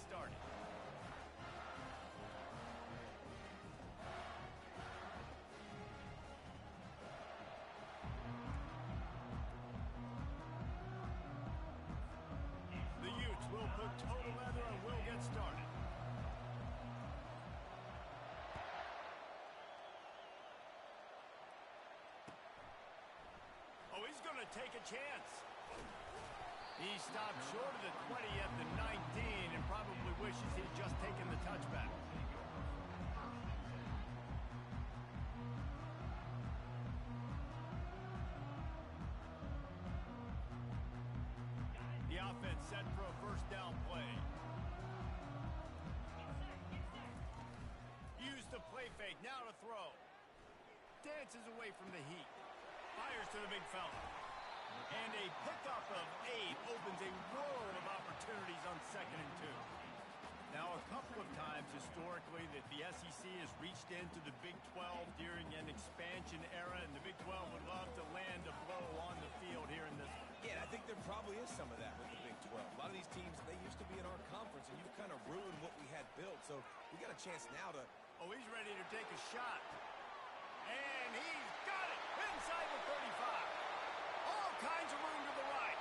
started. The Utes will put total leather and will get started. Oh, he's going to take a chance. He stopped short of the 20 at the 19 and probably wishes he'd just taken the touchback. The offense set for a first down play. Use the play fake, now to throw. Dances away from the heat. Fires to the big fella. And a pickup of 8 opens a world of opportunities on 2nd and 2. Now, a couple of times historically that the SEC has reached into the Big 12 during an expansion era, and the Big 12 would love to land a blow on the field here in this one. Yeah, I think there probably is some of that with the Big 12. A lot of these teams, they used to be in our conference, and you've kind of ruined what we had built. So we got a chance now to... Oh, he's ready to take a shot. And he's got it inside the 35. All kinds of room to the right.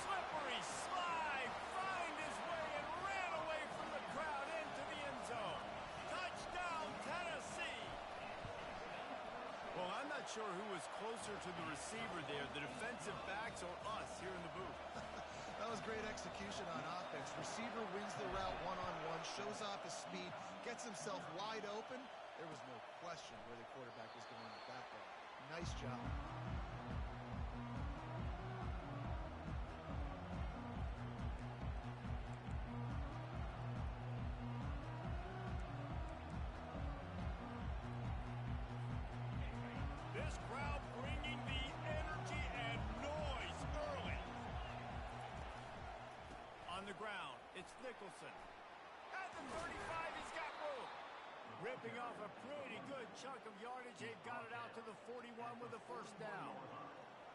Slippery slide, find his way and ran away from the crowd into the end zone. Touchdown, Tennessee. Well, I'm not sure who was closer to the receiver there, the defensive backs or us here in the booth. That was great execution on offense. Receiver wins the route one-on-one, shows off his speed, gets himself wide open. There was no question where the quarterback was going with that ball. Nice job. This crowd bringing the energy and noise early. On the ground, it's Nicholson. At the 35, he's got room. Ripping off a pretty good chunk of yardage. They've got it out to the 41 with a first down.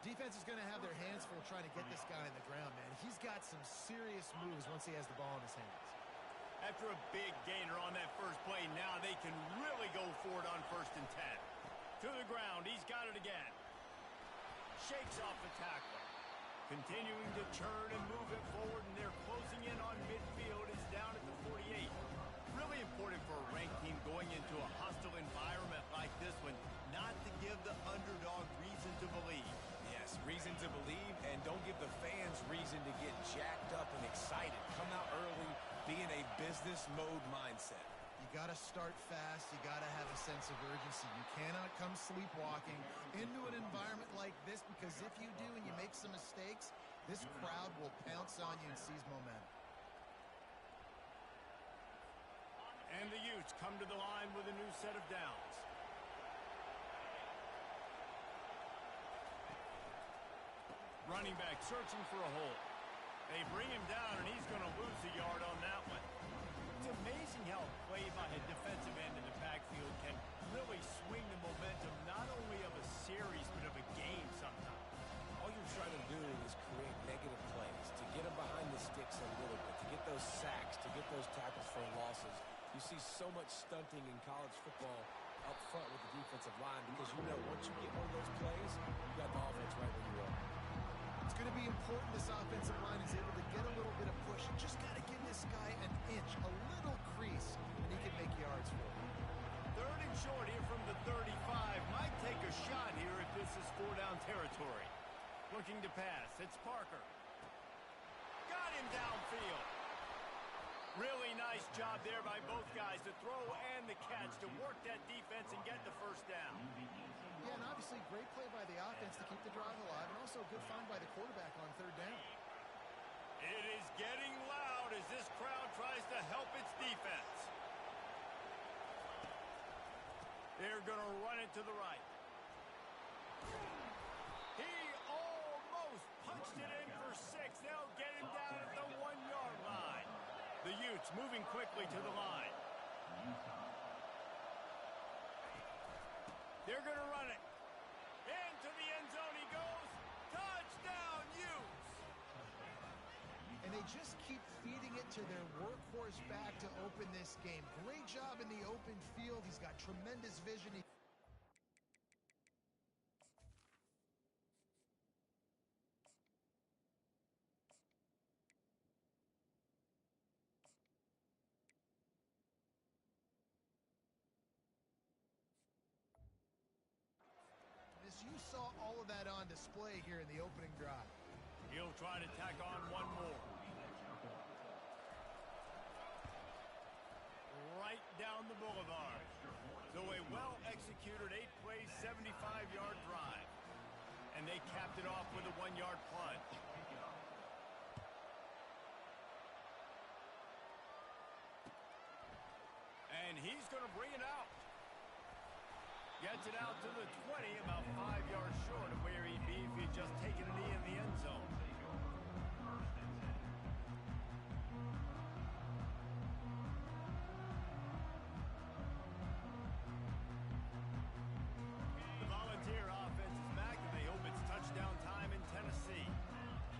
Defense is going to have their hands full trying to get this guy on the ground, man. He's got some serious moves once he has the ball in his hands. After a big gainer on that first play, now they can really go for it on 1st and 10. To the ground, he's got it again. Shakes off the tackler. Continuing to turn and move it forward, and they're closing in on midfield. It's down at the 48. Really important for a ranked team going into a hostile environment like this one, not to give the underdog reason to believe. Yes, reason to believe, and don't give the fans reason to get jacked up and excited. Come out early, be in a business mode mindset. You got to start fast. You got to have a sense of urgency. You cannot come sleepwalking into an environment like this, because if you do and you make some mistakes, this crowd will pounce on you and seize momentum. And the Utes come to the line with a new set of downs. Running back searching for a hole. They bring him down, and he's going to lose a yard on that one. It's amazing how a play by a defensive end in the backfield can really swing the momentum not only of a series but of a game sometimes. All you're trying to do is create negative plays, to get them behind the sticks a little bit, to get those sacks, to get those tackles for losses. You see so much stunting in college football up front with the defensive line, because you know once you get one of those plays, you got the offense right where you are. It's going to be important this offensive line is able to get a little bit of push. You just got to give this guy an inch, a little crease, and he can make yards for you. 3rd and short here from the 35. Might take a shot here if this is 4-down territory. Looking to pass. It's Parker. Got him downfield. Really nice job there by both guys, the throw and the catch, to work that defense and get the first down. Yeah, and obviously great play by the offense to keep the drive alive, and also a good find by the quarterback on 3rd down. It is getting loud as this crowd tries to help its defense. They're going to run it to the right. He almost punched it in for 6. They'll get him down at the 1-yard line. The Utes moving quickly to the line. They're going to run it. Into the end zone he goes. Touchdown, Utes! And they just keep feeding it to their workhorse back to open this game. Great job in the open field. He's got tremendous vision. As you saw all of that on display here in the opening drive. He'll try to tack on one more. Right down the boulevard. So a well-executed 8-play, 75-yard drive. And they capped it off with a 1-yard plunge. And he's going to bring it out. Gets it out to the 20, about 5 yards short of where he'd be if he'd just taken a knee in the end zone. The Volunteer offense is back, and they hope it's touchdown time in Tennessee.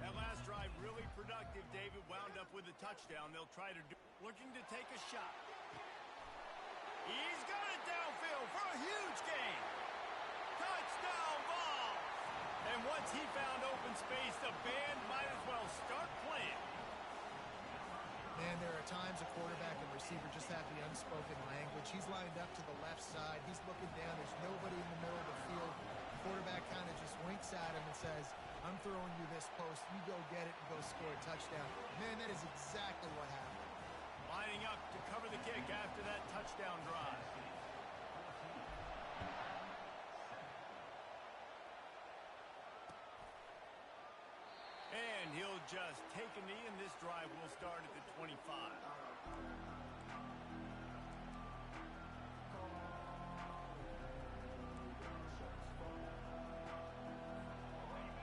That last drive really productive. David wound up with a touchdown. They'll try to do, looking to take a shot. He's got it downfield for a huge gain. Touchdown ball. And once he found open space, the band might as well start playing. Man, there are times a quarterback and receiver just have the unspoken language. He's lined up to the left side. He's looking down. There's nobody in the middle of the field. The quarterback kind of just winks at him and says, I'm throwing you this post. You go get it and go score a touchdown. Man, that is exactly what happened. Lining up to cover the kick after that touchdown drive. And he'll just take a knee, and this drive will start at the 25.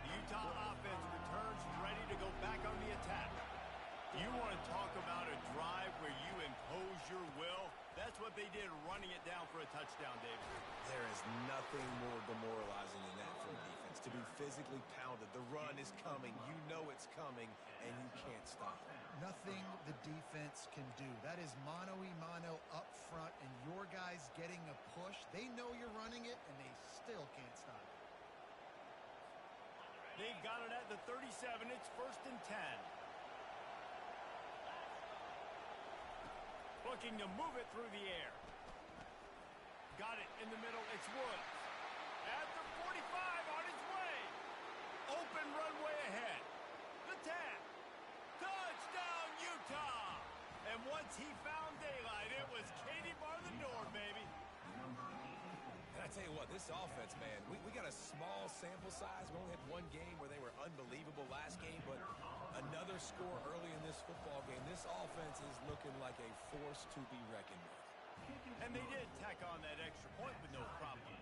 The Utah offense returns ready to go back on the attack. You want to talk about a drive where you impose your will? That's what they did, running it down for a touchdown, David. There is nothing more demoralizing than that for a defense, to be physically pounded. The run is coming. You know it's coming, and you can't stop it. Nothing the defense can do. That is mano-a-mano up front, and your guys getting a push. They know you're running it, and they still can't stop it. They've got it at the 37. It's 1st and 10. Looking to move it through the air. Got it in the middle. It's Woods. At the 45, on its way. Open runway ahead. The tap. Touchdown, Utah. And once he found daylight, it was Katie bar the door, baby. And I tell you what, this offense, man, we got a small sample size. We only had one game where they were unbelievable last game, but another score early in this football game. This offense is looking like a force to be reckoned with. And they did tack on that extra point with no problem.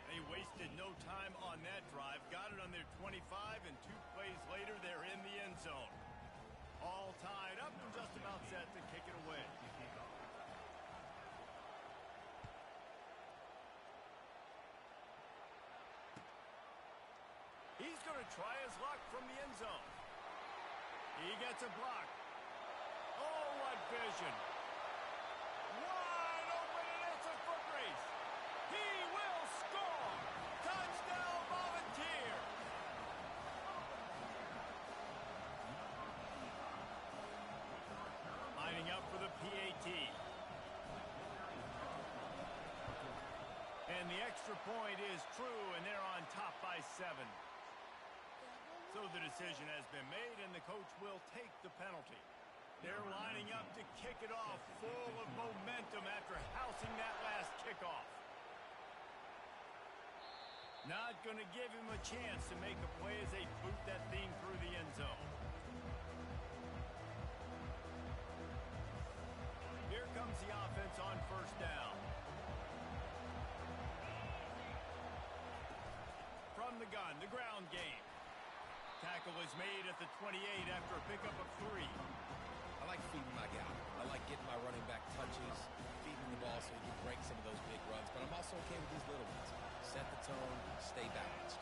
They wasted no time on that drive. Got it on their 25, and 2 plays later, they're in the end zone. All tied up and just about set to kick it away. He's going to try his luck from the end zone. He gets a block. Oh, what vision. Wide open, and it's a foot race. He will score. Touchdown, Volunteer. Lining up for the PAT. And the extra point is true, and they're on top by 7. So the decision has been made, and the coach will take the penalty. They're lining up to kick it off, full of momentum after housing that last kickoff. Not going to give him a chance to make a play as they boot that thing through the end zone. Here comes the offense on 1st down. From the gun, the ground game. Tackle is made at the 28 after a pickup of 3. I like feeding my guy. I like getting my running back touches, feeding the ball so he can break some of those big runs. But I'm also okay with these little ones. Set the tone, stay balanced.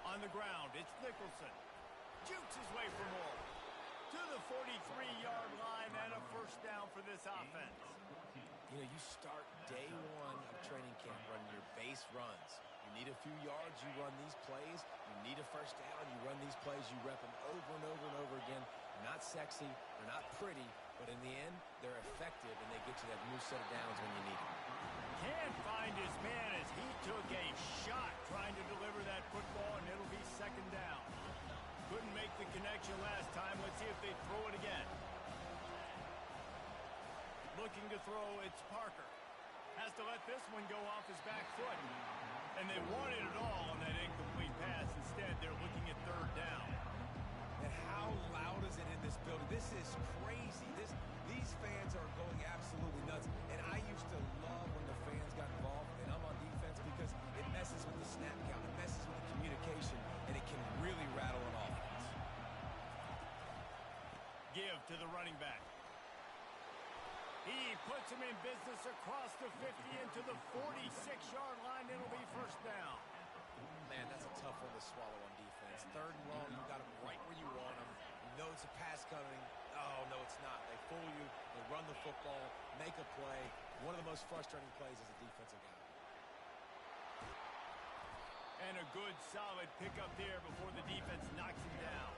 On the ground, it's Nicholson. Jukes his way for more. To the 43-yard line and a first down for this offense. You know, you start day one of training camp running your base runs. You need a few yards, you run these plays. You need a first down, you run these plays. You rep them over and over and over again. They're not sexy, they're not pretty, but in the end, they're effective, and they get you that new set of downs when you need them. Can't find his man as he took a shot trying to deliver that football, and it'll be second down. Couldn't make the connection last time. Let's see if they throw it again. Looking to throw, it's Parker. Has to let this one go off his back foot. And they wanted it all on that incomplete pass. Instead, they're looking at third down. And how loud is it in this building? This is crazy. These fans are going absolutely nuts. And I used to love when the fans got involved, and I'm on defense, because it messes with the snap count. It messes with the communication, and it can really rattle an offense. Give to the running back. He puts him in business across the 50 into the 46-yard line. It'll be first down. Man, that's a tough one to swallow on defense. Third and long, you got him right where you want him. You know it's a pass coming. Oh, no, it's not. They fool you. They run the football, make a play. One of the most frustrating plays as a defensive guy. And a good, solid pickup there before the defense knocks him down.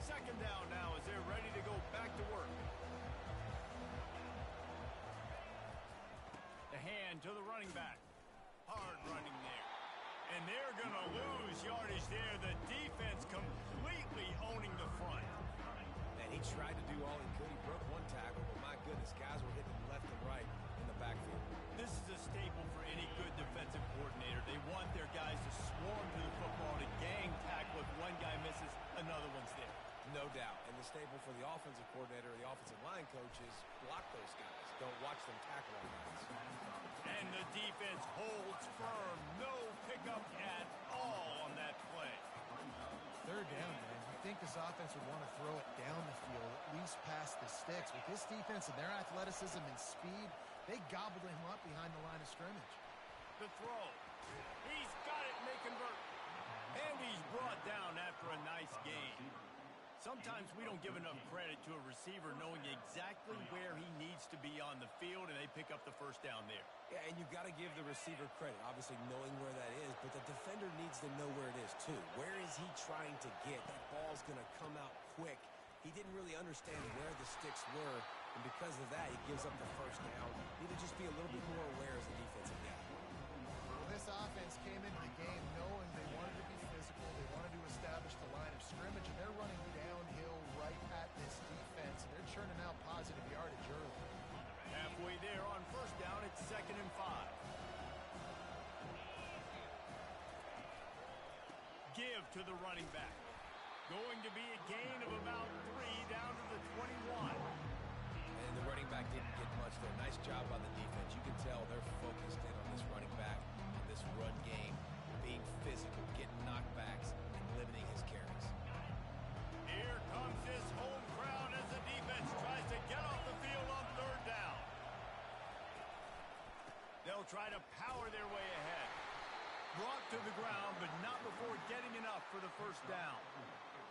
Second down now as they're ready to go back to work. The hand to the running back. Hard running there. And they're going to lose yardage there. The defense completely owning the front. And he tried to do all he could. He broke one tackle, but my goodness, guys were hitting left and right in the backfield. This is a staple for any good defensive coordinator. They want their guys to swarm to the football, to gang tackle. If one guy misses, another one's there. No doubt. And the staple for the offensive coordinator or the offensive line coach is block those guys. Don't watch them tackle on guys. And the defense holds firm. No pickup at all on that play. Third down, man. You think this offense would want to throw it down the field, at least past the sticks. With this defense and their athleticism and speed, they gobbled him up behind the line of scrimmage. The throw. He's got it, may convert. And he's brought down after a nice game. Sometimes we don't give enough credit to a receiver knowing exactly where he needs to be on the field, and they pick up the first down there. Yeah, and you've got to give the receiver credit, obviously knowing where that is, but the defender needs to know where it is too. Where is he trying to get? That ball's going to come out quick. He didn't really understand where the sticks were, and because of that, he gives up the first down. Need to just be a little bit more aware as a defensive guy. Well, this offense came into the game knowing they wanted to be physical, they wanted to establish the line of scrimmage, and they're running downhill right at this defense, and they're churning out positive yardage early. Halfway there on first down, it's 2nd and 5. Give to the running back. Going to be a gain of about 3 down to the 21. And the running back didn't get much there. Nice job by the defense. You can tell they're focused in on this running back, on this run game, being physical, getting knockbacks, and limiting his carries. Here comes this home crowd as the defense tries to get off the field on third down. They'll try to power their way ahead. Brought to the ground, but not before getting enough for the first down.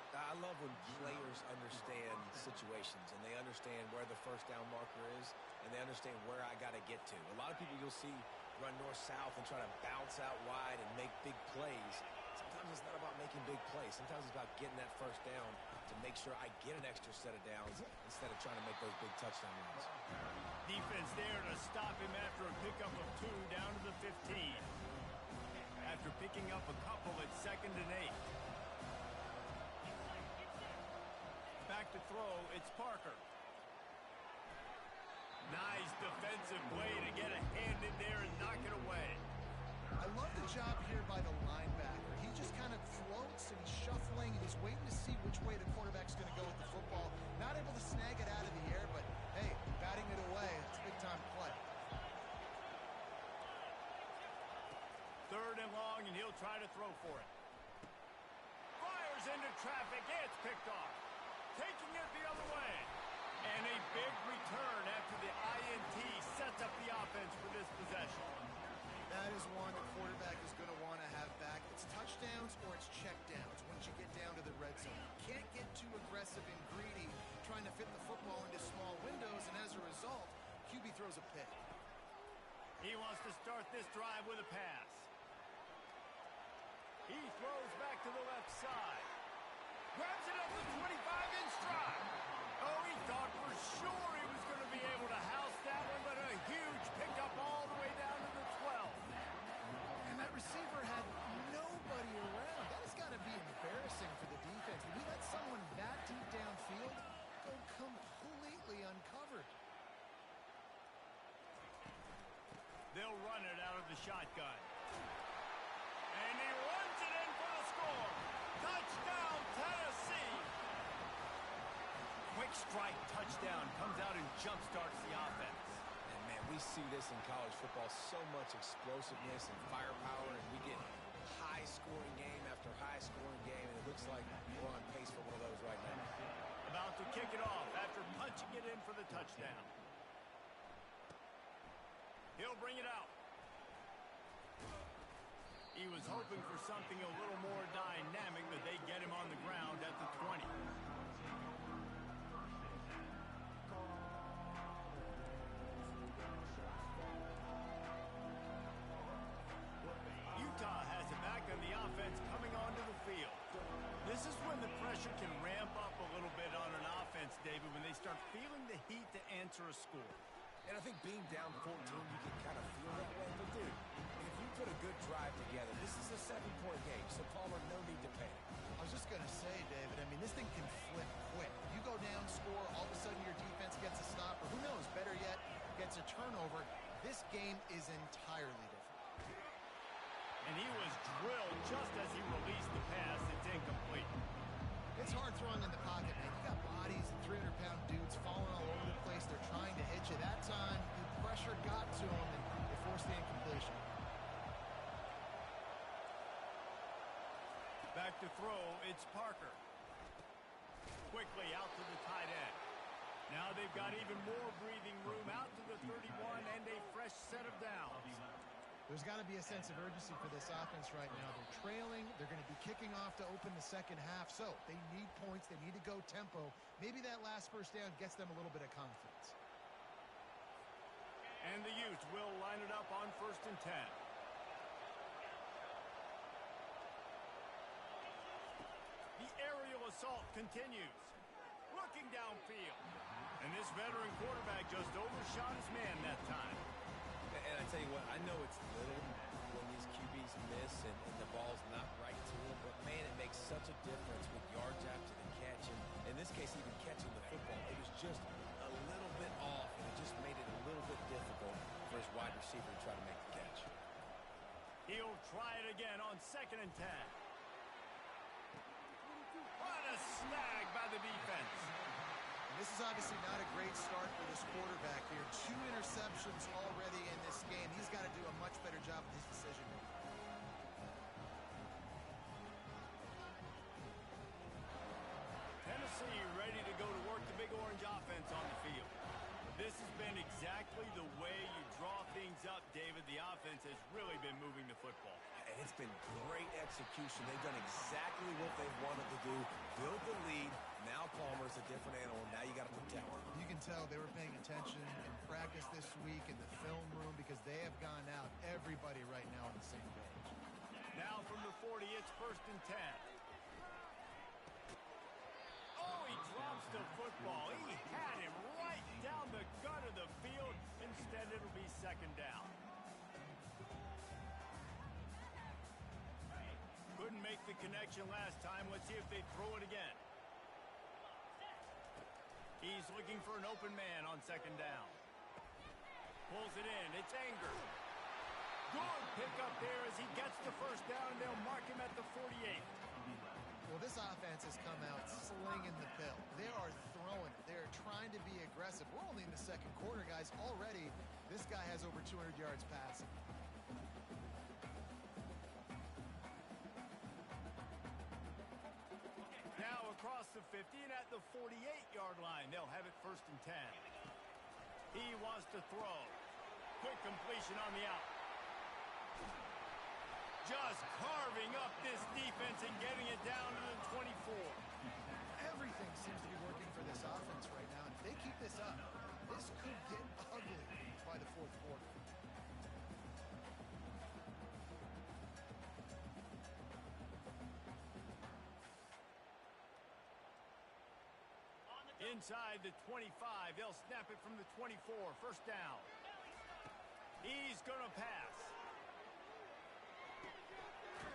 I love when players understand situations, and they understand where the first down marker is, and they understand where I got to get to. A lot of people you'll see run north-south and try to bounce out wide and make big plays. Sometimes it's not about making big plays. Sometimes it's about getting that first down to make sure I get an extra set of downs instead of trying to make those big touchdown runs. Defense there to stop him after a pickup of 2 down to the 15. After picking up a couple, it's 2nd and 8. Back to throw, it's Parker. Nice defensive play to get a hand in there and knock it away. I love the job here by the linebacker. He just kind of floats and he's shuffling and he's waiting to see which way the quarterback's going to go with the football. long, and he'll try to throw for it. Fires into traffic. It's picked off. Taking it the other way. And a big return after the INT sets up the offense for this possession. That is one the quarterback is going to want to have back. It's touchdowns or it's checkdowns once you get down to the red zone. You can't get too aggressive and greedy trying to fit the football into small windows, and as a result, QB throws a pick. He wants to start this drive with a pass. He throws back to the left side. Grabs it up to 25 in stride. Oh, he thought for sure he was going to be able to house that one, but a huge pickup all the way down to the 12. And that receiver had nobody around. That has got to be embarrassing for the defense. When you let someone that deep downfield go completely uncovered. They'll run it out of the shotgun. And he runs it in for the score. Touchdown, Tennessee. Quick strike touchdown comes out and jump-starts the offense. And, man, we see this in college football, so much explosiveness and firepower, and we get high-scoring game after high-scoring game, and it looks like we're on pace for one of those right now. About to kick it off after punching it in for the touchdown. He'll bring it out. He was hoping for something a little more dynamic, but they get him on the ground at the 20. Utah has it back on the offense coming onto the field. This is when the pressure can ramp up a little bit on an offense, David, when they start feeling the heat to answer a score. And I think being down 14, you can kind of feel that way. But, dude, if you put a good drive together, this is a 7-point game, so Palmer, no need to panic. I was just going to say, David, I mean, this thing can flip quick. You go down, score, all of a sudden your defense gets a stop, or who knows, better yet, gets a turnover. This game is entirely different. And he was drilled just as he released the pass. It's incomplete. It's hard throwing in the pocket, man. You got bodies and 300-pound dudes falling all over the place. They're trying to hit you. That time, the pressure got to him, and they forced the incompletion. Back to throw, it's Parker. Quickly out to the tight end. Now they've got even more breathing room out to the 31 and a fresh set of downs. There's got to be a sense of urgency for this offense right now. They're trailing. They're going to be kicking off to open the second half. So they need points. They need to go tempo. Maybe that last first down gets them a little bit of confidence. And the Utes will line it up on 1st and 10. The aerial assault continues. Looking downfield. And this veteran quarterback just overshot his man that time. And I tell you what, I know it's little when these QBs miss and the ball's not right to them, but, man, it makes such a difference with yards after the catch. And in this case, even catching the football, it was just a little bit off, and it just made it a little bit difficult for his wide receiver to try to make the catch. He'll try it again on 2nd and 10. What a snag by the defense. This is obviously not a great start for this quarterback here. 2 interceptions already in this game. He's got to do a much better job with his decision-making. Tennessee ready to go to work the Big Orange offense on the field. This has been exactly the way you draw things up, David. The offense has really been moving the football. And it's been great execution. They've done exactly what they've wanted to do. Build the lead. Now Palmer's a different animal. Now you got to protect him. You can tell they were paying attention in practice this week in the film room because they have gone out, everybody right now on the same page. Now from the 40, it's 1st and 10. Oh, he drops the football. He had him right down the gut of the field. Instead, it'll be 2nd down. Couldn't make the connection last time. Let's see if they throw it again. He's looking for an open man on 2nd down. Pulls it in. It's Anger. Good pickup there as he gets the 1st down. They'll mark him at the 48. Well, this offense has come out slinging the pill. They are throwing it. They are trying to be aggressive. We're only in the 2nd quarter, guys. Already, this guy has over 200 yards passing. 50, and at the 48-yard line, they'll have it 1st and 10. He wants to throw. Quick completion on the out. Just carving up this defense and getting it down to the 24. Everything seems to be working for this offense right now. And if they keep this up, this could get ugly by the 4th quarter. Inside the 25, they'll snap it from the 24, 1st down. He's going to pass.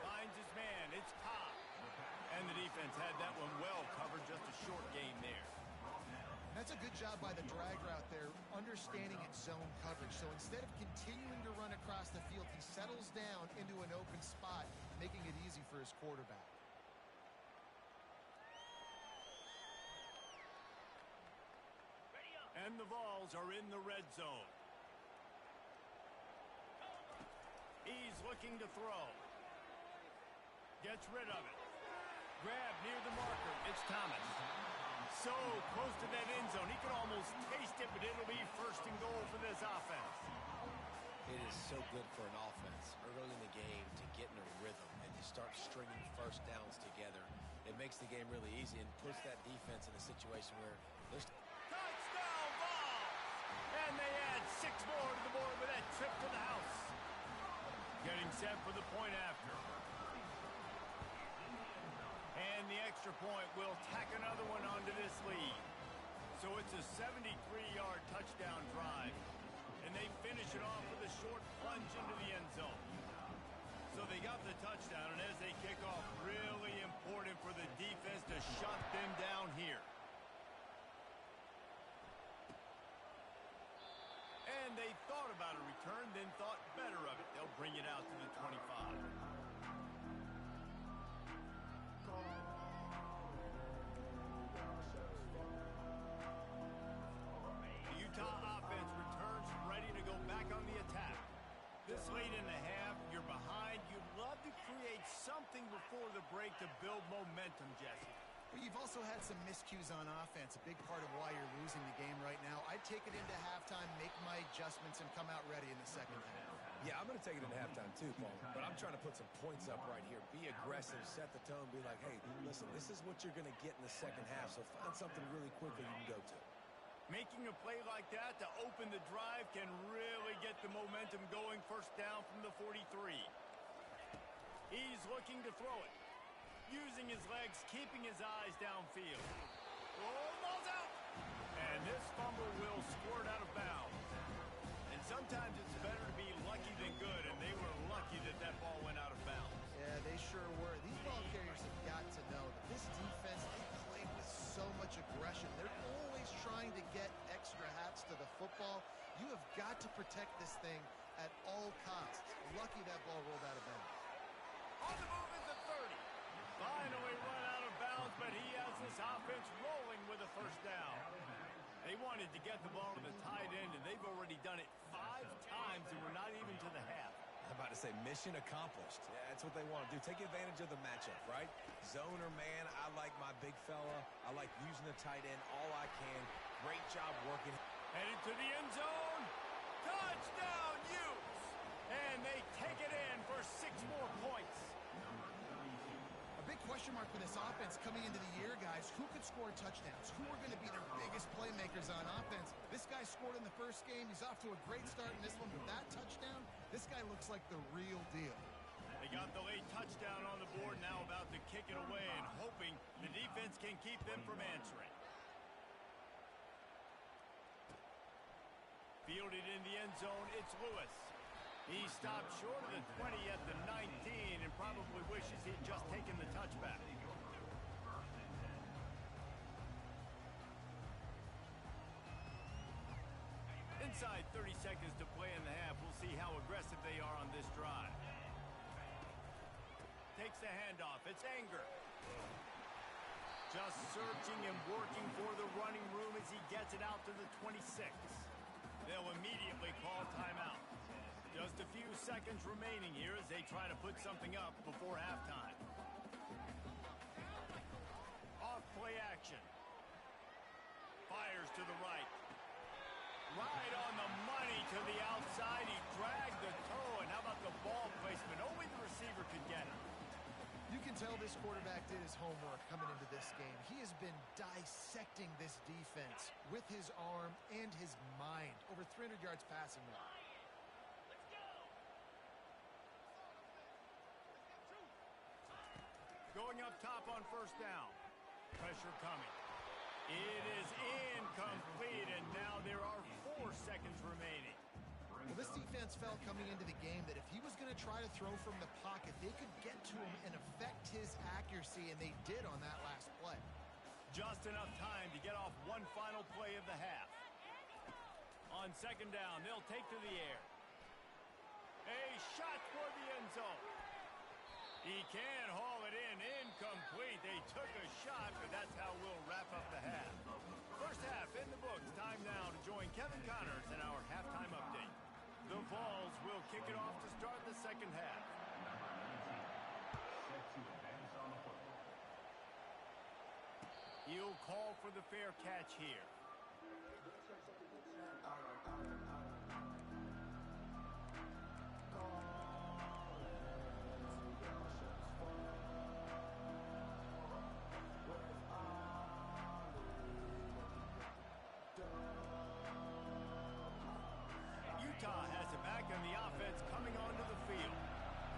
Finds his man, it's Cobb. And the defense had that one well covered, just a short gain there. That's a good job by the drag route there, understanding its zone coverage. So instead of continuing to run across the field, he settles down into an open spot, making it easy for his quarterback. And the Vols are in the red zone. He's looking to throw. Gets rid of it. Grab near the marker. It's Thomas. So close to that end zone. He could almost taste it, but it'll be 1st and goal for this offense. It is so good for an offense early in the game to get in a rhythm and to start stringing 1st downs together. It makes the game really easy and puts that defense in a situation where there's... Touchdown, Vols! And they add 6 more to the board with that trip to the house. Getting set for the point after. And the extra point will tack another one onto this lead. So it's a 73-yard touchdown drive. And they finish it off with a short plunge into the end zone. So they got the touchdown, and as they kick off, really important for the defense to shut them down here. And they thought about a return, then thought better of it. They'll bring it out to the 25. The Utah offense returns ready to go back on the attack. This late in the half, you're behind. You'd love to create something before the break to build momentum, Jesse. Well, you've also had some miscues on offense, a big part of why you're losing the game right now. I'd take it into halftime, make my adjustments, and come out ready in the 2nd half. Yeah, I'm going to take it into halftime too, Paul. But I'm trying to put some points up right here. Be aggressive, set the tone, be like, hey, listen, this is what you're going to get in the 2nd half, so find something really quickly you can go to. Making a play like that to open the drive can really get the momentum going. 1st down from the 43. He's looking to throw it. Using his legs, keeping his eyes downfield. Oh, ball's out! And this fumble will squirt out of bounds. And sometimes it's better to be lucky than good, and they were lucky that that ball went out of bounds. Yeah, they sure were. These ball carriers have got to know that this defense, they play with so much aggression. They're always trying to get extra hats to the football. You have got to protect this thing at all costs. Lucky that ball rolled out of bounds. On the move is the 30. Finally run out of bounds, but he has this offense rolling with a 1st down. They wanted to get the ball to the tight end, and they've already done it 5 times, and we're not even to the half. I'm about to say mission accomplished. Yeah, that's what they want to do. Take advantage of the matchup, right? Zone or man, I like my big fella. I like using the tight end all I can. Great job working. Headed to the end zone. Touchdown, Utes! And they take it in for 6 more points. A big question mark for this offense coming into the year, guys. Who could score touchdowns? Who are going to be their biggest playmakers on offense? This guy scored in the 1st game. He's off to a great start in this one with that touchdown. This guy looks like the real deal. They got the late touchdown on the board, now about to kick it away and hoping the defense can keep them from answering. Fielded in the end zone, it's Lewis. He stopped short of the 20 at the 19 and probably wishes he'd just taken the touchback. Inside 30 seconds to play in the half. We'll see how aggressive they are on this drive. Takes the handoff. It's Anger. Just searching and working for the running room as he gets it out to the 26. They'll immediately call timeout. Just a few seconds remaining here as they try to put something up before halftime. Off play action. to the right. Right on the money to the outside. He dragged the toe, and how about the ball placement? Only the receiver could get it. You can tell this quarterback did his homework coming into this game. He has been dissecting this defense with his arm and his mind. Over 300 yards passing now. Going up top on first down. Pressure coming. It is incomplete, and now there are 4 seconds remaining. Well, this defense felt coming into the game that if he was going to try to throw from the pocket, they could get to him and affect his accuracy, and they did on that last play. Just enough time to get off one final play of the half. On second down, they'll take to the air. A shot for the end zone. He can haul it in. Incomplete. They took a shot, but that's how we'll wrap up the half. First half in the books. Time now to join Kevin Connors in our halftime update. The Vols will kick it off to start the second half. He'll call for the fair catch here. Utah has it back, and the offense coming onto the field.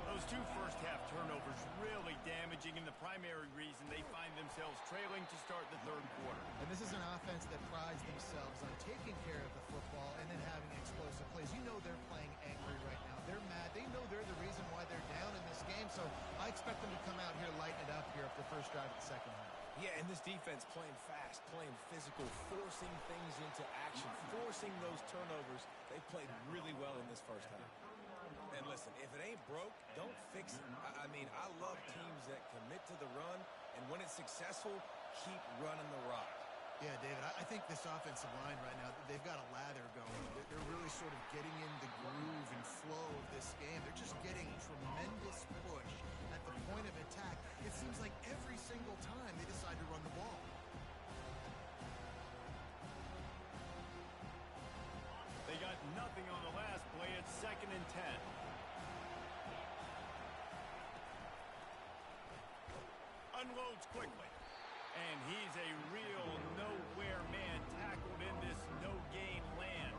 Those 2 first-half turnovers really damaging, and the primary reason they find themselves trailing to start the third quarter. And this is an offense that prides themselves on taking care of the football and then having explosive plays. You know they're playing angry right now. They're mad. They know they're the reason why they're down in this game, so I expect them to come out here, lighten it up here up the first drive of the second half. Yeah, and this defense playing fast, playing physical, forcing things into action, forcing those turnovers. They played really well in this first half. And listen, if it ain't broke, don't fix it. I mean, I love teams that commit to the run, and when it's successful, keep running the rock. Yeah, David, I think this offensive line right now, they've got a lather going. They're really sort of getting in the groove and flow of this game. They're just getting tremendous push at the point of attack. It seems like every single time they decide to run the ball. They got nothing on the last play. It's 2nd and 10. Unloads quickly. And he's a real nowhere man tackled in this no-gain land.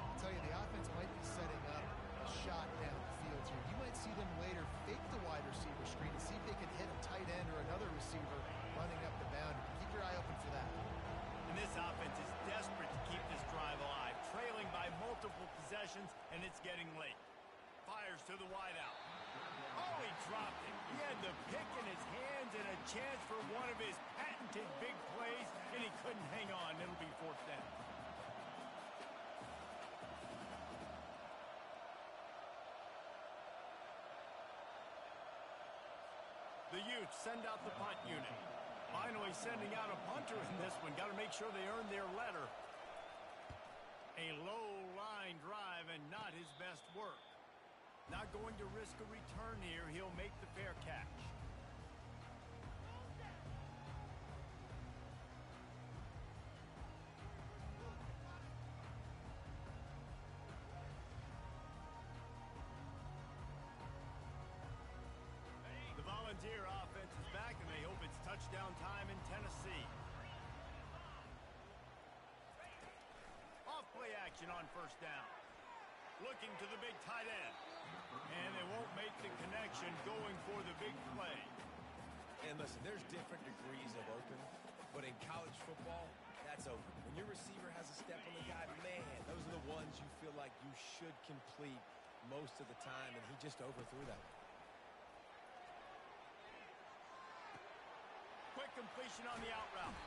I'll tell you, the offense might be setting up a shot down the field here. You might see them later fake the wide receiver screen and see if they can hit a tight end or another receiver running up the boundary. Keep your eye open for that. And this offense is desperate to keep this drive alive, trailing by multiple possessions, and it's getting late. Fires to the wideout. Oh, he dropped it. He had the pick in his hands and a chance for one of his patented big plays, and he couldn't hang on. It'll be 4th down. The Utes send out the punt unit. Finally sending out a punter in this one. Got to make sure they earn their letter. A low-line drive and not his best work. Not going to risk a return here. He'll make the fair catch. The Volunteer offense is back, and they hope it's touchdown time in Tennessee. Off play action on first down. Looking to the big tight end. And they won't make the connection going for the big play. And listen, there's different degrees of open, but in college football, that's open. When your receiver has a step on the guy, man, those are the ones you feel like you should complete most of the time, and he just overthrew that one. Quick completion on the out route.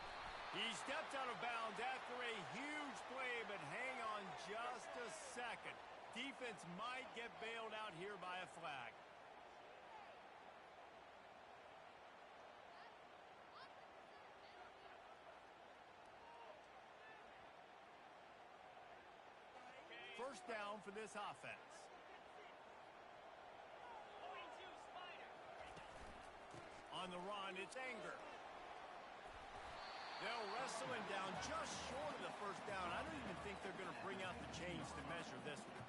He steps out of bounds after a huge play, but hang on just a second. Defense might get bailed out here by a flag. First down for this offense. On the run, it's Anger. They'll wrestle him down just short of the first down. I don't even think they're going to bring out the chains to measure this one.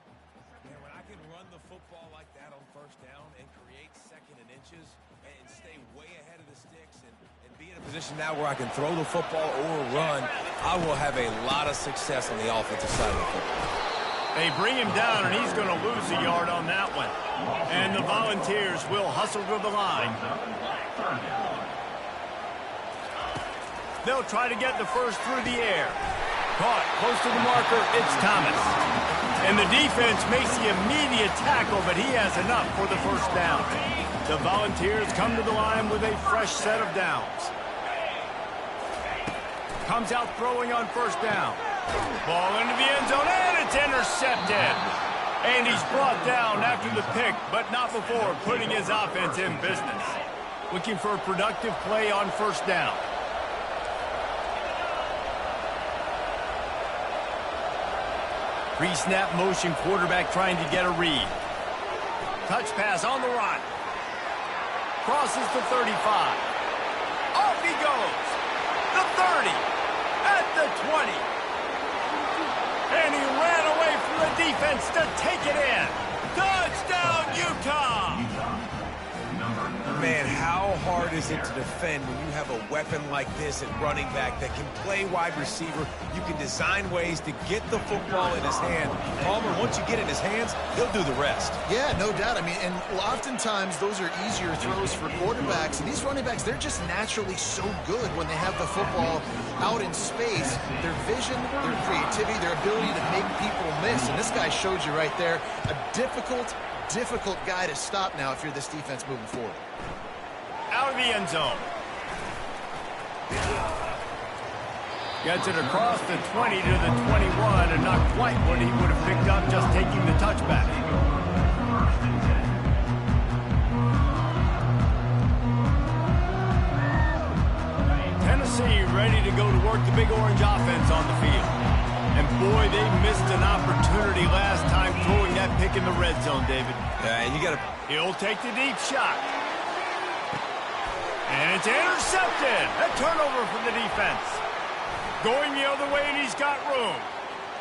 Man, when I can run the football like that on first down and create second and inches and stay way ahead of the sticks and be in a position now where I can throw the football or run, I will have a lot of success on the offensive side of the football. They bring him down, and he's going to lose a yard on that one. And the Volunteers will hustle to the line. They'll try to get the first through the air. Caught close to the marker, it's Thomas. And the defense makes the immediate tackle, but he has enough for the first down. The Volunteers come to the line with a fresh set of downs. Comes out throwing on first down. Ball into the end zone, and it's intercepted. And he's brought down after the pick, but not before putting his offense in business. Looking for a productive play on first down. Pre-snap motion quarterback trying to get a read. Touch pass on the run. Crosses the 35. Off he goes. The 30. At the 20. And he ran away from the defense to take it in. Touchdown, Utah! Man, how hard is it to defend when you have a weapon like this at running back that can play wide receiver? You can design ways to get the football in his hand. Palmer, once you get it in his hands, he'll do the rest. Yeah, no doubt. I mean, and oftentimes those are easier throws for quarterbacks. And these running backs, they're just naturally so good when they have the football out in space. Their vision, their creativity, their ability to make people miss. And this guy showed you right there a difficult guy to stop now if you're this defense moving forward. Out of the end zone. Gets it across the 20 to the 21, and not quite what he would have picked up just taking the touchback. Tennessee ready to go to work the big orange offense on the field. And boy, they missed an opportunity last time throwing that pick in the red zone, David. Yeah, you got to... He'll take the deep shot. And it's intercepted. A turnover for the defense. Going the other way, and he's got room.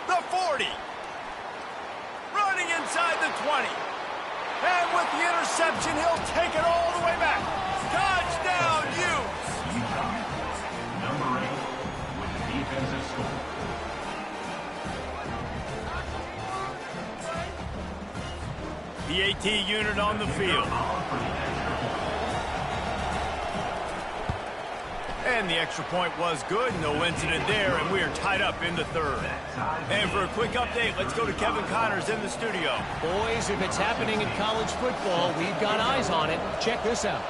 The 40. Running inside the 20. And with the interception, he'll take it all the way back. Touchdown, Utes. Number 8 with the defensive score. The AT unit on the field. And the extra point was good. No incident there, and we are tied up in the third. And for a quick update, let's go to Kevin Connors in the studio. Boys, if it's happening in college football, we've got eyes on it. Check this out.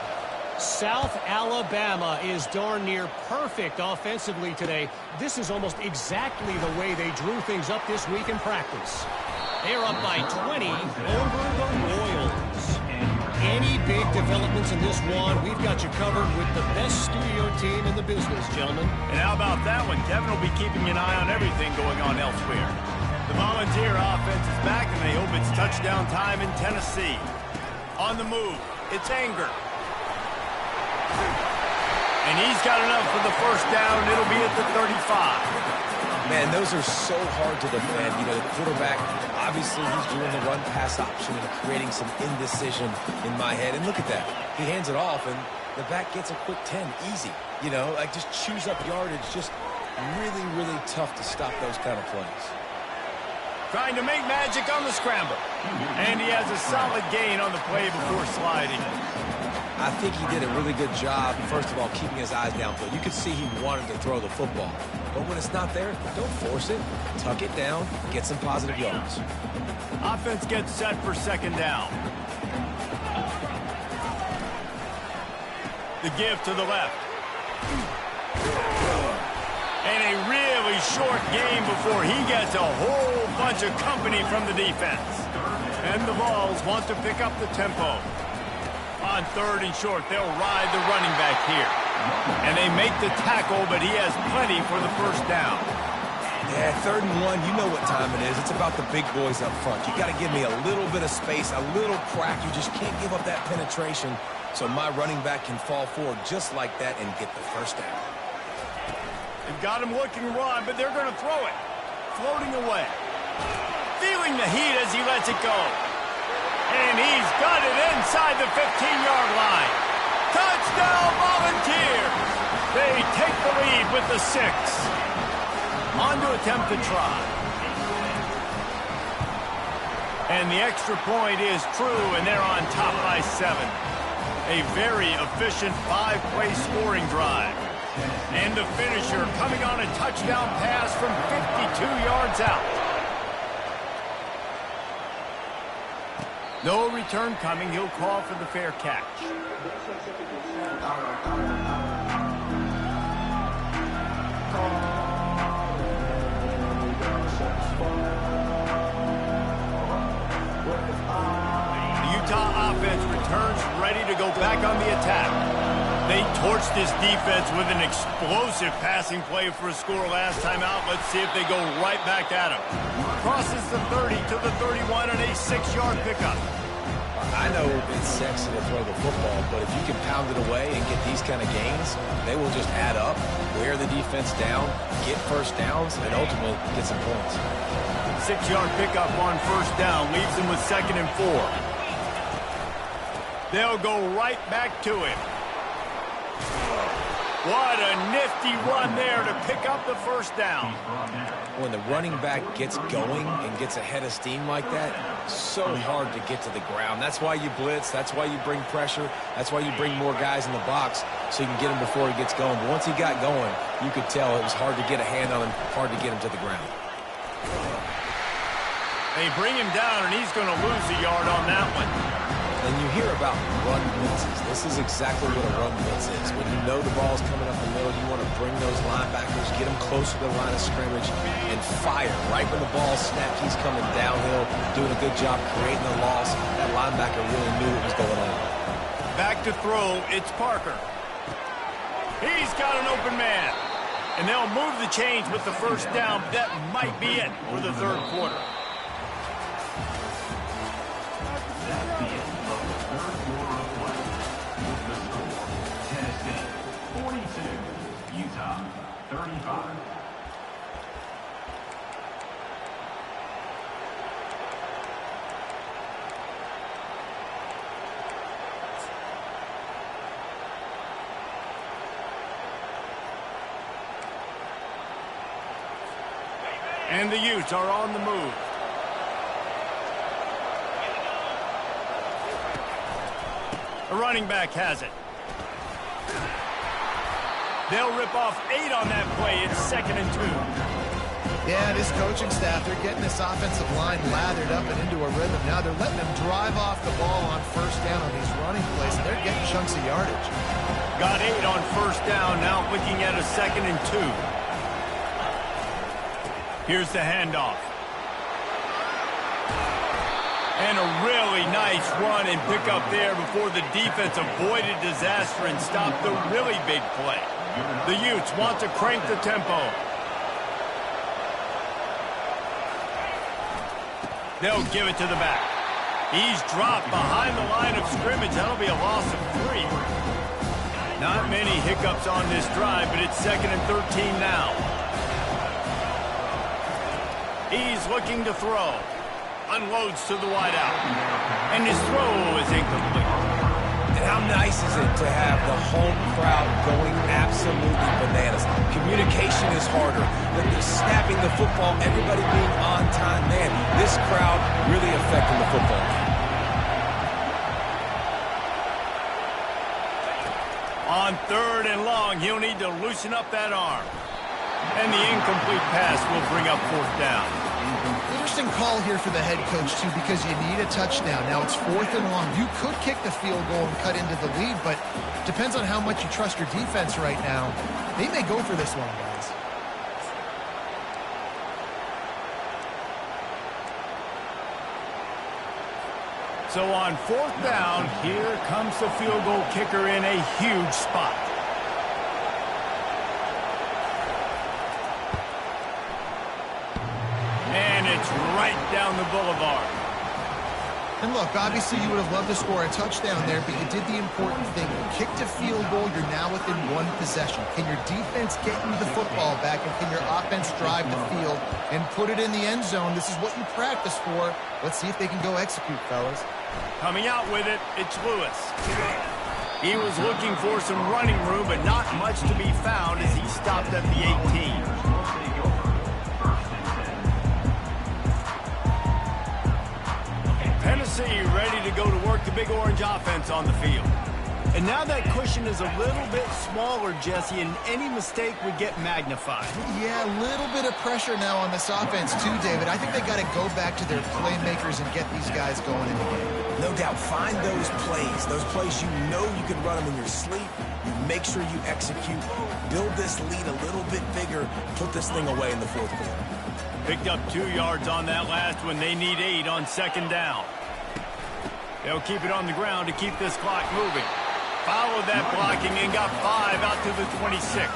South Alabama is darn near perfect offensively today. This is almost exactly the way they drew things up this week in practice. They're up by 20 over the Royals. Any big developments in this one, we've got you covered with the best studio team in the business, gentlemen. And how about that one? Kevin will be keeping an eye on everything going on elsewhere. The Volunteer offense is back, and they hope it's touchdown time in Tennessee. On the move, it's Anger. And he's got enough for the first down. It'll be at the 35. Man, those are so hard to defend. You know, the quarterback, obviously he's doing the run-pass option and creating some indecision in my head. And look at that. He hands it off, and the back gets a quick 10. Easy. You know, like just chews up yardage. Just really, really tough to stop those kind of plays. Trying to make magic on the scramble. And he has a solid gain on the play before sliding. I think he did a really good job, first of all, keeping his eyes downfield. You could see he wanted to throw the football. But when it's not there, don't force it. Tuck it down, get some positive yards. Offense gets set for second down. The give to the left. And a really short game before he gets a whole bunch of company from the defense. And the Vols want to pick up the tempo. On third and short, they'll ride the running back here. And they make the tackle, but he has plenty for the first down. Yeah, 3rd and 1, you know what time it is. It's about the big boys up front. You got to give me a little bit of space, a little crack. You just can't give up that penetration so my running back can fall forward just like that and get the first down. They've got him looking to run, but they're going to throw it. Floating away. Feeling the heat as he lets it go. And he's got it inside the 15-yard line. Touchdown, Volunteers! They take the lead with the 6. On to attempt the try. And the extra point is true, and they're on top by 7. A very efficient 5-play scoring drive. And the finisher coming on a touchdown pass from 52 yards out. No return coming. He'll call for the fair catch. The Utah offense returns ready to go back on the attack. They torched this defense with an explosive passing play for a score last time out. Let's see if they go right back at him. Crosses the 30 to the 31 and a 6-yard pickup. I know it's sexy to throw the football, but if you can pound it away and get these kind of gains, they will just add up, wear the defense down, get first downs, and ultimately get some points. 6-yard pickup on first down leaves them with 2nd and 4. They'll go right back to him. What a nifty run there to pick up the first down. When the running back gets going and gets ahead of steam like that, so hard to get to the ground. That's why you blitz. That's why you bring pressure. That's why you bring more guys in the box so you can get him before he gets going. But once he got going, you could tell it was hard to get a hand on him, hard to get him to the ground. They bring him down, and he's going to lose a yard on that one. And you hear about run blitzes. This is exactly what a run blitz is. When you know the ball's coming up the middle, you want to bring those linebackers, get them closer to the line of scrimmage, and fire. Right when the ball snapped, he's coming downhill, doing a good job creating a loss. That linebacker really knew what was going on. Back to throw, it's Parker. He's got an open man. And they'll move the chains with the first down. That might be it for the third quarter. Utah, 35. And the Utes are on the move. The running back has it. They'll rip off 8 on that play. It's 2nd and 2. Yeah, this coaching staff, they're getting this offensive line lathered up and into a rhythm. Now they're letting them drive off the ball on first down on these running plays, and they're getting chunks of yardage. Got 8 on first down, now looking at a 2nd and 2. Here's the handoff. And a really nice run and pick up there before the defense avoided disaster and stopped the really big play. The Utes want to crank the tempo. They'll give it to the back. He's dropped behind the line of scrimmage. That'll be a loss of 3. Not many hiccups on this drive, but it's 2nd and 13 now. He's looking to throw. Unloads to the wideout. And his throw is incomplete. And how nice is it to have the home crowd going absolutely bananas? Communication is harder. The snapping the football, everybody being on time. Man, this crowd really affecting the football. On 3rd and long, he'll need to loosen up that arm. And the incomplete pass will bring up 4th down. Interesting call here for the head coach, too, because you need a touchdown. Now it's 4th and long. You could kick the field goal and cut into the lead, but depends on how much you trust your defense right now. They may go for this one, guys. So on 4th down, here comes the field goal kicker in a huge spot. And it's right down the boulevard. And look, obviously you would have loved to score a touchdown there, but you did the important thing. You kicked a field goal, you're now within one possession. Can your defense get you the football back, and can your offense drive the field and put it in the end zone? This is what you practice for. Let's see if they can go execute, fellas. Coming out with it, it's Lewis. He was looking for some running room, but not much to be found as he stopped at the 18. Tennessee ready to go to work the Big Orange offense on the field. And now that cushion is a little bit smaller, Jesse, and any mistake would get magnified. Yeah, a little bit of pressure now on this offense too, David. I think they got to go back to their playmakers and get these guys going in the game. No doubt, find those plays you know you can run them in your sleep. You make sure you execute, build this lead a little bit bigger, put this thing away in the fourth quarter. Picked up 2 yards on that last one. They need 8 on second down. They'll keep it on the ground to keep this clock moving. Followed that blocking and got 5 out to the 26.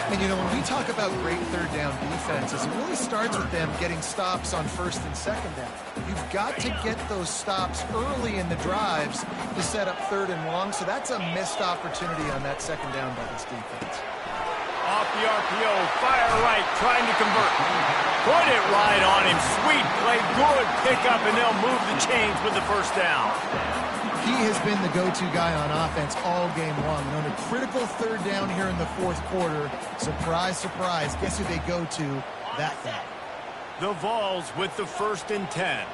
And, you know, when we talk about great third down defenses, it really starts with them getting stops on first and second down. You've got to get those stops early in the drives to set up third and long, so that's a missed opportunity on that second down by this defense. Off the RPO, fire right, trying to convert. Put it right on him. Sweet play, good pickup, and they'll move the chains with the first down. He has been the go-to guy on offense all game long. And on a critical third down here in the fourth quarter, surprise, surprise, guess who they go to? That guy. The Vols with the 1st and 10.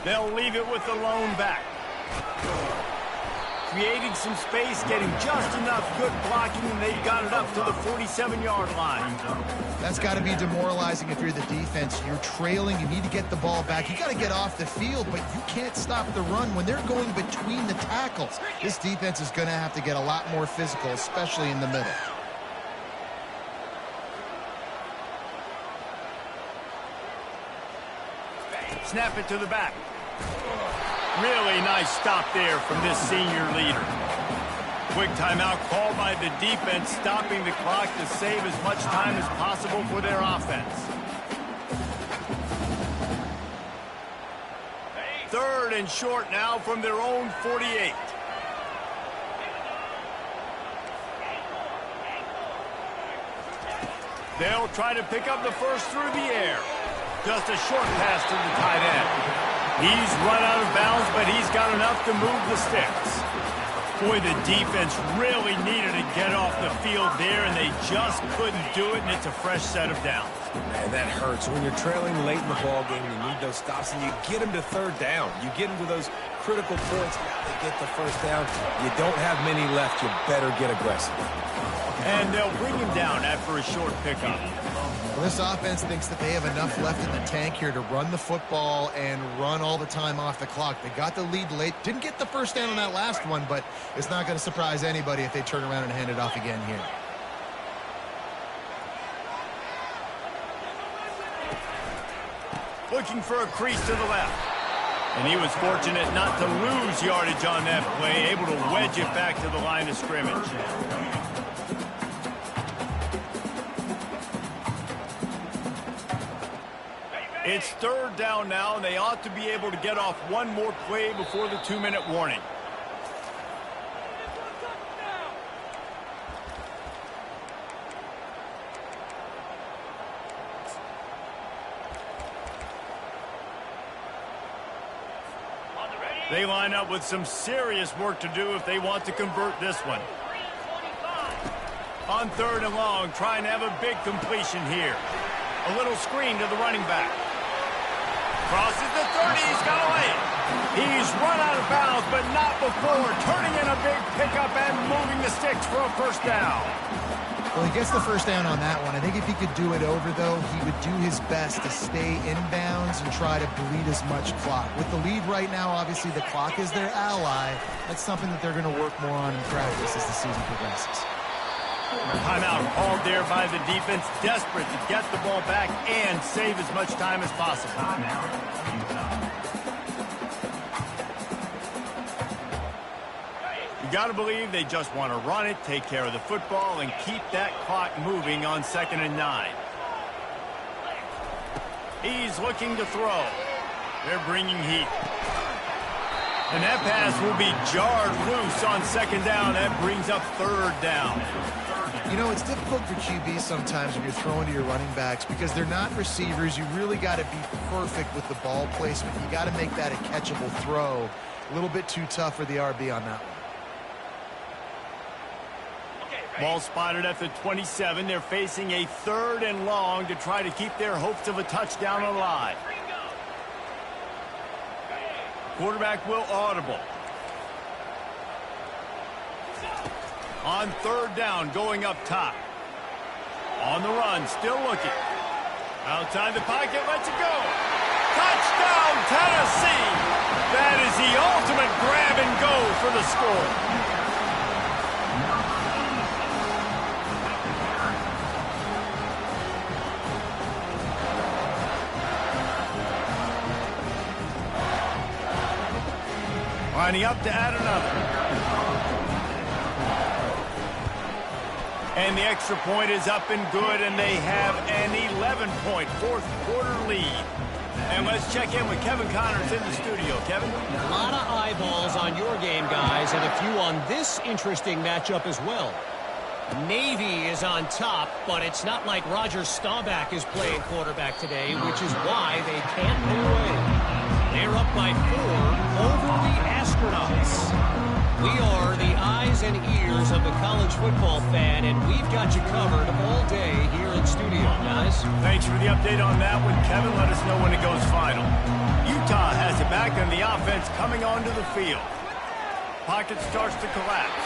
They'll leave it with the lone back. Creating some space, getting just enough good blocking, and they got it up to the 47-yard line. That's got to be demoralizing if you're the defense. You're trailing. You need to get the ball back. You got to get off the field, but you can't stop the run when they're going between the tackles. This defense is going to have to get a lot more physical, especially in the middle. Snap it to the back. Really nice stop there from this senior leader. Quick timeout called by the defense, stopping the clock to save as much time as possible for their offense. 3rd and short now from their own 48. They'll try to pick up the first through the air. Just a short pass to the tight end. He's run out of bounds, but he's got enough to move the sticks. Boy, the defense really needed to get off the field there, and they just couldn't do it, and it's a fresh set of downs. Man, that hurts. When you're trailing late in the ballgame, you need those stops, and you get them to third down. You get them to those critical points. Now they get the first down. You don't have many left. You better get aggressive. And they'll bring him down after a short pickup. Well, this offense thinks that they have enough left in the tank here to run the football and run all the time off the clock. They got the lead late. Didn't get the first down on that last one, but it's not going to surprise anybody if they turn around and hand it off again here. Looking for a crease to the left. And he was fortunate not to lose yardage on that play, able to wedge it back to the line of scrimmage. It's 3rd down now, and they ought to be able to get off one more play before the 2-minute warning. They line up with some serious work to do if they want to convert this one. On 3rd and long, trying to have a big completion here. A little screen to the running back. Crosses the 30, he's got to lay it. He's run out of bounds, but not before turning in a big pickup and moving the sticks for a first down. Well, he gets the first down on that one. I think if he could do it over, though, he would do his best to stay inbounds and try to bleed as much clock. With the lead right now, obviously the clock is their ally. That's something that they're going to work more on in practice as the season progresses. Timeout called there by the defense, desperate to get the ball back and save as much time as possible. You got to believe they just want to run it, take care of the football, and keep that clock moving on 2nd and 9. He's looking to throw. They're bringing heat. And that pass will be jarred loose on 2nd down. That brings up 3rd down. You know, it's difficult for QBs sometimes when you're throwing to your running backs because they're not receivers. You really got to be perfect with the ball placement. You got to make that a catchable throw. A little bit too tough for the RB on that one. Ball spotted at the 27. They're facing a 3rd and long to try to keep their hopes of a touchdown alive. Quarterback will audible. On 3rd down, going up top. On the run, still looking. Outside the pocket, lets it go. Touchdown, Tennessee! That is the ultimate grab and go for the score. Lining up to add another. And the extra point is up and good, and they have an 11-point fourth-quarter lead. And let's check in with Kevin Connors in the studio. Kevin? A lot of eyeballs on your game, guys, and a few on this interesting matchup as well. Navy is on top, but it's not like Roger Staubach is playing quarterback today, which is why they can't pull away. They're up by 4 over the Astronauts. We are the eyes and ears of the college football fan, and we've got you covered all day here in studio, guys. Thanks for the update on that one, Kevin. Let us know when it goes final. Utah has it back on the offense coming onto the field. Pocket starts to collapse.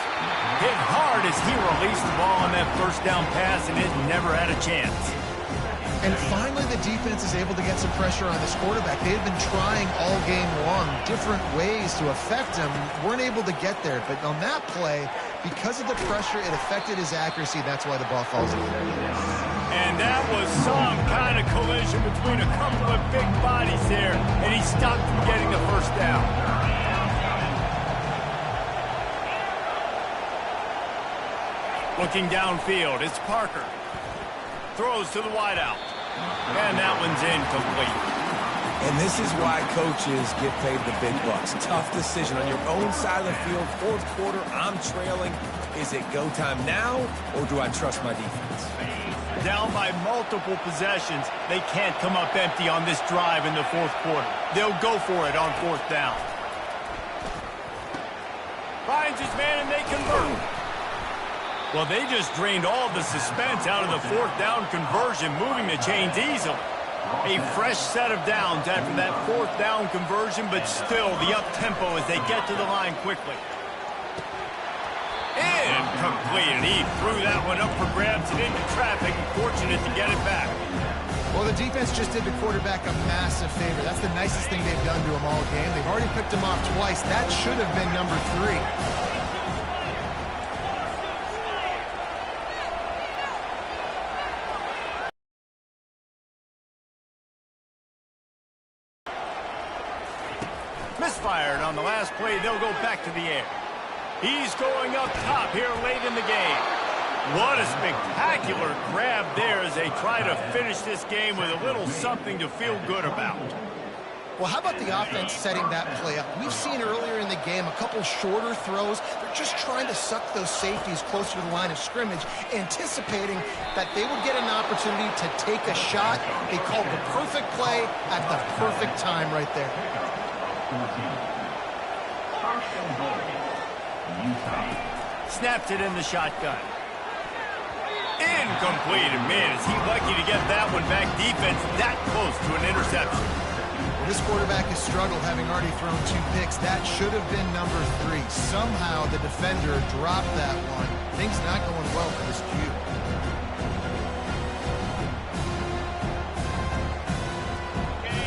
Hit hard as he released the ball on that 1st down pass and has never had a chance. And finally, the defense is able to get some pressure on this quarterback. They had been trying all game long different ways to affect him. Weren't able to get there. But on that play, because of the pressure, it affected his accuracy. That's why the ball falls in. And that was some kind of collision between a couple of big bodies there, and he stopped from getting the 1st down. Looking downfield, it's Parker. Throws to the wideout. And that one's incomplete. And this is why coaches get paid the big bucks. Tough decision on your own side of the field. 4th quarter, I'm trailing. Is it go time now, or do I trust my defense? Down by multiple possessions. They can't come up empty on this drive in the 4th quarter. They'll go for it on 4th down. Finds his man, and they convert. Well, they just drained all the suspense out of the 4th down conversion, moving the chains easily. A fresh set of downs after that 4th down conversion, but still the up-tempo as they get to the line quickly. Incomplete, and he threw that one up for grabs and into traffic, and fortunate to get it back. Well, the defense just did the quarterback a massive favor. That's the nicest thing they've done to him all game. They've already picked him off twice. That should have been number 3. Misfired on the last play. They'll go back to the air. He's going up top here late in the game. What a spectacular grab there as they try to finish this game with a little something to feel good about. Well, how about the offense setting that play up? We've seen earlier in the game a couple shorter throws. They're just trying to suck those safeties closer to the line of scrimmage, anticipating that they would get an opportunity to take a shot. They called the perfect play at the perfect time right there. Snapped it in the shotgun. Incomplete. And man, is he lucky to get that one back. Defense that close to an interception. Well, this quarterback has struggled, having already thrown 2 picks. That should have been number 3. Somehow the defender dropped that one. Things not going well for this Q.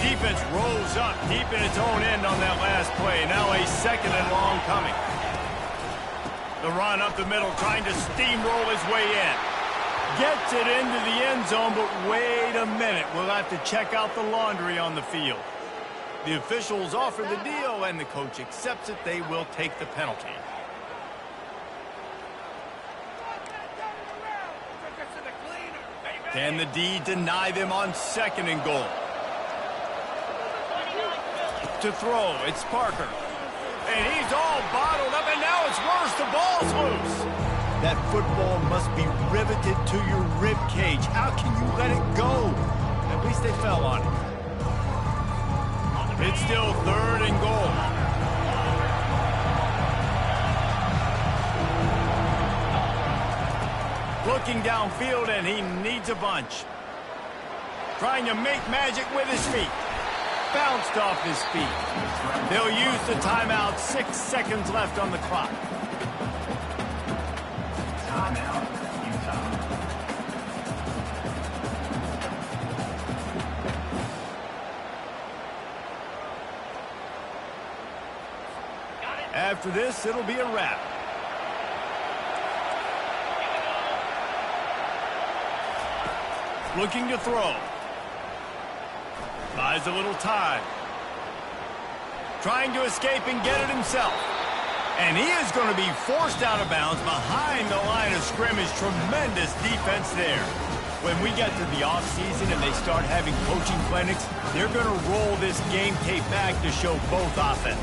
Defense rolls up deep in its own end on that last play. Now a 2nd and long coming. The run up the middle, trying to steamroll his way in. Gets it into the end zone, but wait a minute. We'll have to check out the laundry on the field. The officials offer the deal, and the coach accepts it. They will take the penalty. Can the D deny them on 2nd and goal? To throw, it's Parker. And he's all bottled up, and now it's worse. The ball's loose. That football must be riveted to your rib cage. How can you let it go? At least they fell on it. It's still 3rd and goal. Looking downfield, and he needs a bunch. Trying to make magic with his feet. Bounced off his feet. They'll use the timeout. 6 seconds left on the clock. Timeout, Utah. After this, it'll be a wrap. Looking to throw. Buys a little time. Trying to escape and get it himself. And he is going to be forced out of bounds behind the line of scrimmage. Tremendous defense there. When we get to the offseason and they start having coaching clinics, they're going to roll this game tape back to show both offense.